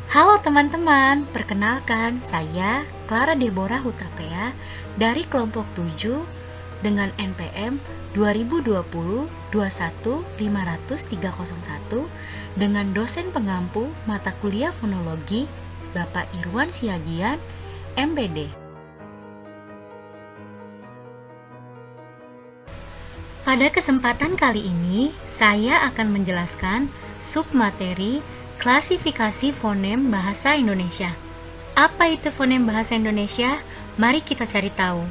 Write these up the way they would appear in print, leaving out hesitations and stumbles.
Halo teman-teman, perkenalkan saya Clara Deborah Hutapea dari kelompok 7 dengan NPM 2020-21-50301 dengan dosen pengampu mata kuliah fonologi Bapak Irwan Siagian, MPD. Pada kesempatan kali ini, saya akan menjelaskan submateri klasifikasi fonem bahasa Indonesia. Apa itu fonem bahasa Indonesia? Mari kita cari tahu.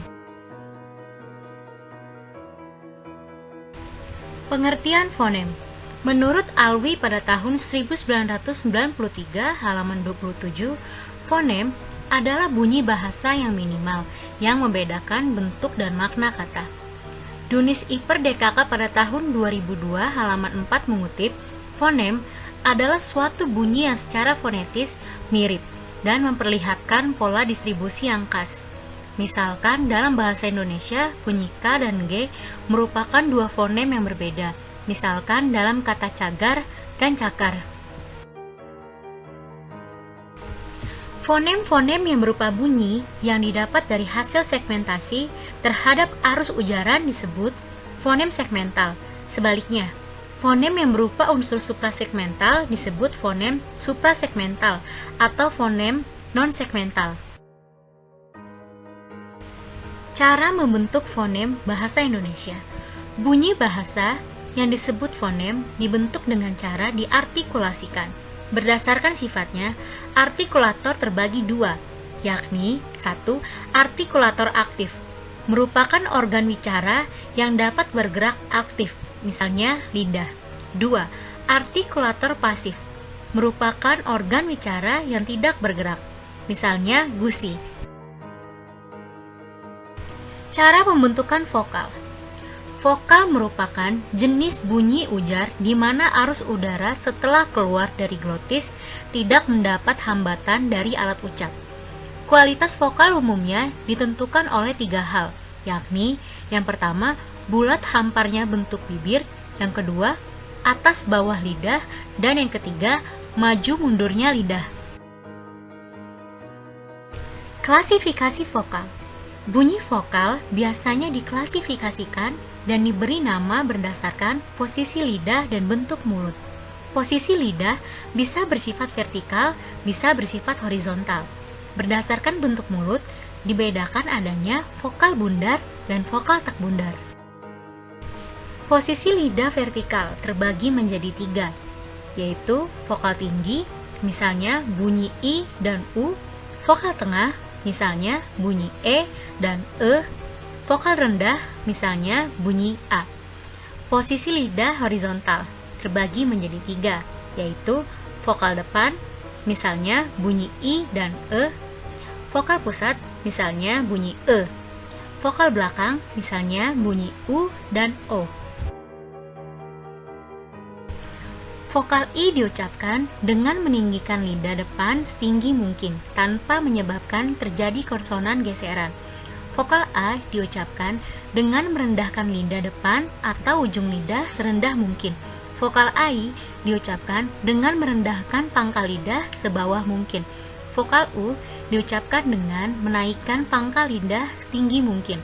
Pengertian fonem. Menurut Alwi pada tahun 1993 halaman 27, fonem adalah bunyi bahasa yang minimal yang membedakan bentuk dan makna kata. Dunis Iper DKK pada tahun 2002 halaman 4 mengutip, fonem adalah suatu bunyi yang secara fonetis mirip dan memperlihatkan pola distribusi yang khas. Misalkan dalam bahasa Indonesia, bunyi K dan G merupakan dua fonem yang berbeda. Misalkan dalam kata cagar dan cakar. Fonem-fonem yang berupa bunyi yang didapat dari hasil segmentasi terhadap arus ujaran disebut fonem segmental. Sebaliknya, fonem yang berupa unsur suprasegmental disebut fonem suprasegmental atau fonem non-segmental. Cara membentuk fonem bahasa Indonesia. Bunyi bahasa yang disebut fonem dibentuk dengan cara diartikulasikan. Berdasarkan sifatnya, artikulator terbagi dua, yakni 1. Artikulator aktif, merupakan organ wicara yang dapat bergerak aktif, misalnya lidah. 2. Artikulator pasif, merupakan organ wicara yang tidak bergerak, misalnya gusi. Cara pembentukan vokal. Vokal merupakan jenis bunyi ujar di mana arus udara setelah keluar dari glotis tidak mendapat hambatan dari alat ucap. Kualitas vokal umumnya ditentukan oleh 3 hal, yakni yang pertama, bulat hamparnya bentuk bibir, yang kedua, atas bawah lidah, dan yang ketiga, maju mundurnya lidah. Klasifikasi vokal. Bunyi vokal biasanya diklasifikasikan dan diberi nama berdasarkan posisi lidah dan bentuk mulut. Posisi lidah bisa bersifat vertikal, bisa bersifat horizontal. Berdasarkan bentuk mulut, dibedakan adanya vokal bundar dan vokal tak bundar. Posisi lidah vertikal terbagi menjadi 3, yaitu vokal tinggi, misalnya bunyi I dan U, vokal tengah, misalnya bunyi E dan E, vokal rendah, misalnya bunyi A. Posisi lidah horizontal terbagi menjadi 3, yaitu vokal depan, misalnya bunyi I dan E, vokal pusat, misalnya bunyi E, vokal belakang, misalnya bunyi U dan O. Vokal I diucapkan dengan meninggikan lidah depan setinggi mungkin tanpa menyebabkan terjadi konsonan geseran. Vokal A diucapkan dengan merendahkan lidah depan atau ujung lidah serendah mungkin. Vokal AI diucapkan dengan merendahkan pangkal lidah sebawah mungkin. Vokal U diucapkan dengan menaikkan pangkal lidah setinggi mungkin.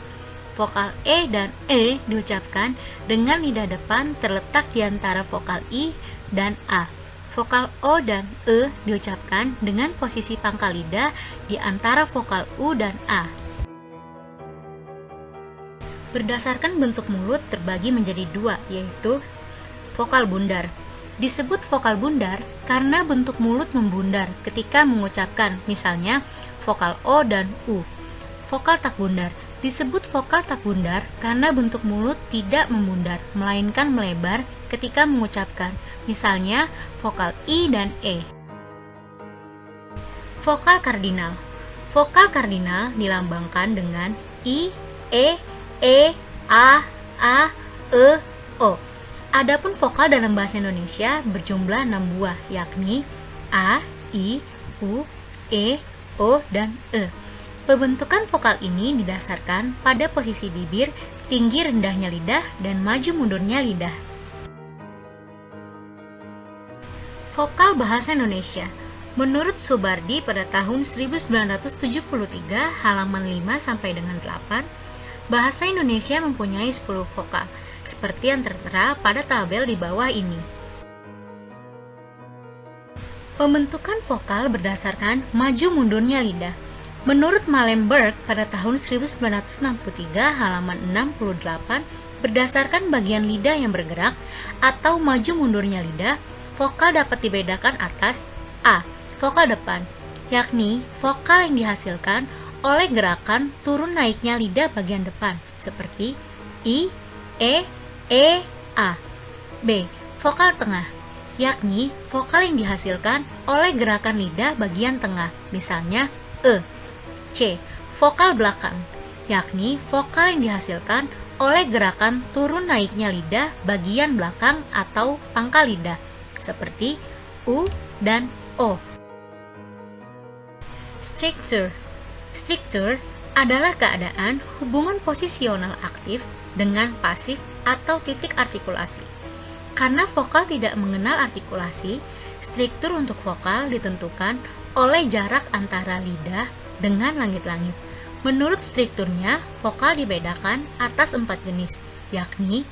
Vokal E dan E diucapkan dengan lidah depan terletak di antara vokal I dan A. Vokal O dan E diucapkan dengan posisi pangkal lidah di antara vokal U dan A. Berdasarkan bentuk mulut terbagi menjadi 2, yaitu vokal bundar. Disebut vokal bundar karena bentuk mulut membundar ketika mengucapkan, misalnya vokal O dan U. Vokal tak bundar. Disebut vokal tak bundar karena bentuk mulut tidak membundar, melainkan melebar ketika mengucapkan, misalnya vokal I dan E. Vokal kardinal. Vokal kardinal dilambangkan dengan I, E, A, E, O. Adapun vokal dalam bahasa Indonesia berjumlah 6 buah, yakni A, I, U, E, O, dan E. Pembentukan vokal ini didasarkan pada posisi bibir, tinggi rendahnya lidah, dan maju mundurnya lidah. Vokal bahasa Indonesia. Menurut Subardi pada tahun 1973 halaman 5 sampai dengan 8, bahasa Indonesia mempunyai 10 vokal, seperti yang tertera pada tabel di bawah ini. Pembentukan vokal berdasarkan maju mundurnya lidah. Menurut Malemberg pada tahun 1963 halaman 68, berdasarkan bagian lidah yang bergerak atau maju mundurnya lidah, vokal dapat dibedakan atas A. Vokal depan, yakni vokal yang dihasilkan oleh gerakan turun naiknya lidah bagian depan, seperti I, E, A. B. Vokal tengah, yakni vokal yang dihasilkan oleh gerakan lidah bagian tengah, misalnya E. C. Vokal belakang, yakni vokal yang dihasilkan oleh gerakan turun naiknya lidah bagian belakang atau pangkal lidah, seperti U dan O. Struktur adalah keadaan hubungan posisional aktif dengan pasif atau titik artikulasi. Karena vokal tidak mengenal artikulasi, struktur untuk vokal ditentukan oleh jarak antara lidah dengan langit-langit. Menurut strukturnya, vokal dibedakan atas 4 jenis, yakni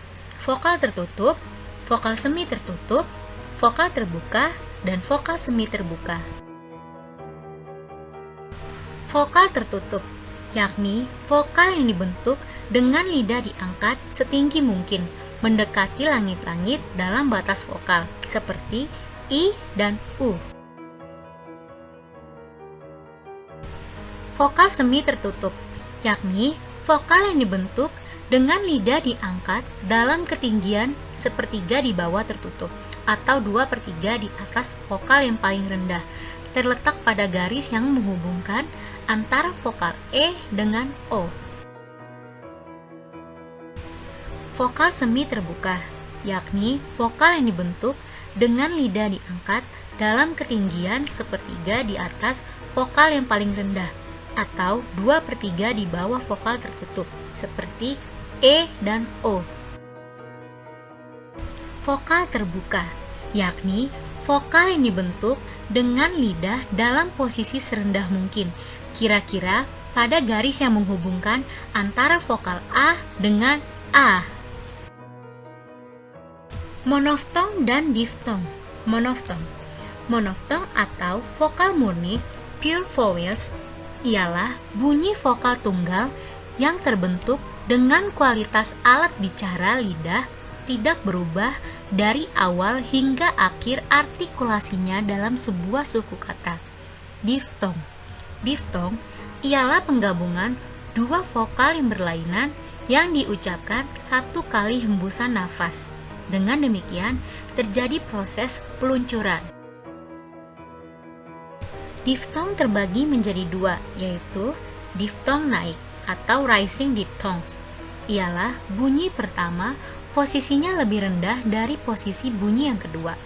vokal tertutup, vokal semi tertutup, vokal terbuka, dan vokal semi terbuka. Vokal tertutup, yakni vokal yang dibentuk dengan lidah diangkat setinggi mungkin, mendekati langit-langit dalam batas vokal, seperti I dan U. Vokal semi tertutup, yakni vokal yang dibentuk dengan lidah diangkat dalam ketinggian sepertiga di bawah tertutup, atau 2/3 di atas vokal yang paling rendah, terletak pada garis yang menghubungkan antara vokal E dengan O. Vokal semi terbuka, yakni vokal yang dibentuk dengan lidah diangkat dalam ketinggian sepertiga di atas vokal yang paling rendah, atau 2/3 di bawah vokal tertutup, seperti E dan O. Vokal terbuka, yakni vokal yang dibentuk dengan lidah dalam posisi serendah mungkin, kira-kira pada garis yang menghubungkan antara vokal A dengan A. Monoftong dan diftong. Monoftong atau vokal murni, pure vowels, ialah bunyi vokal tunggal yang terbentuk dengan kualitas alat bicara lidah tidak berubah dari awal hingga akhir artikulasinya dalam sebuah suku kata. Diftong ialah penggabungan dua vokal yang berlainan yang diucapkan satu kali hembusan nafas. Dengan demikian, terjadi proses peluncuran. Diftong terbagi menjadi dua, yaitu diftong naik atau rising diphthongs. Ialah bunyi pertama posisinya lebih rendah dari posisi bunyi yang kedua.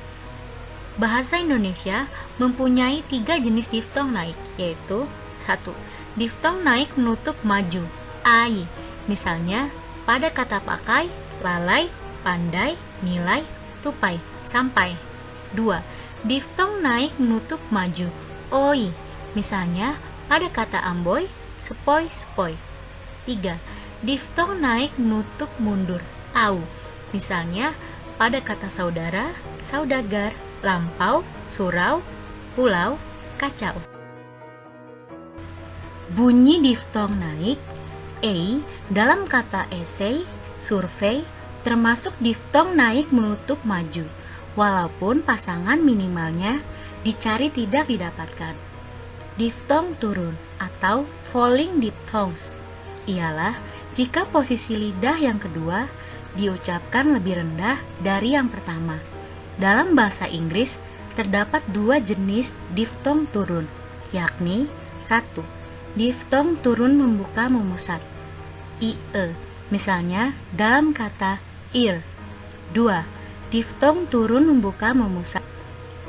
Bahasa Indonesia mempunyai 3 jenis diftong naik, yaitu 1. Diftong naik menutup maju, ai, misalnya pada kata pakai, lalai, pandai, nilai, tupai, sampai. 2. Diftong naik menutup maju, oi, misalnya pada kata amboy, sepoi, sepoi. 3. Diftong naik menutup mundur, au, misalnya pada kata saudara, saudagar, lampau, surau, pulau, kacau. Bunyi diftong naik, ei, dalam kata esai, survei, termasuk diftong naik menutup maju, walaupun pasangan minimalnya dicari tidak didapatkan. Diftong turun atau falling diphthongs ialah jika posisi lidah yang kedua diucapkan lebih rendah dari yang pertama. Dalam bahasa Inggris terdapat 2 jenis diftong turun, yakni 1. Diftong turun membuka memusat, ie, misalnya dalam kata ear. 2. Diftong turun membuka memusat,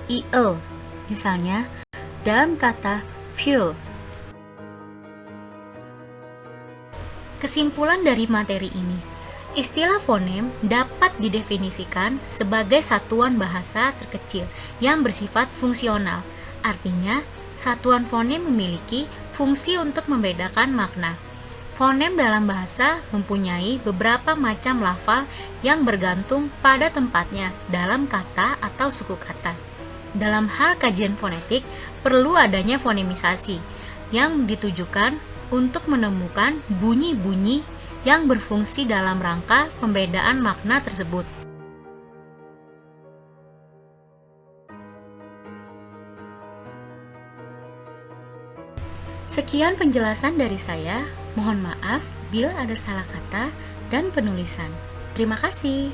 iel, misalnya dalam kata fuel. Kesimpulan dari materi ini, istilah fonem dapat didefinisikan sebagai satuan bahasa terkecil yang bersifat fungsional Artinya, satuan fonem memiliki fungsi untuk membedakan makna. Fonem dalam bahasa mempunyai beberapa macam lafal yang bergantung pada tempatnya dalam kata atau suku kata. Dalam hal kajian fonetik, perlu adanya fonemisasi yang ditujukan untuk menemukan bunyi-bunyi yang berfungsi dalam rangka pembedaan makna tersebut. Sekian penjelasan dari saya. Mohon maaf bila ada salah kata dan penulisan. Terima kasih.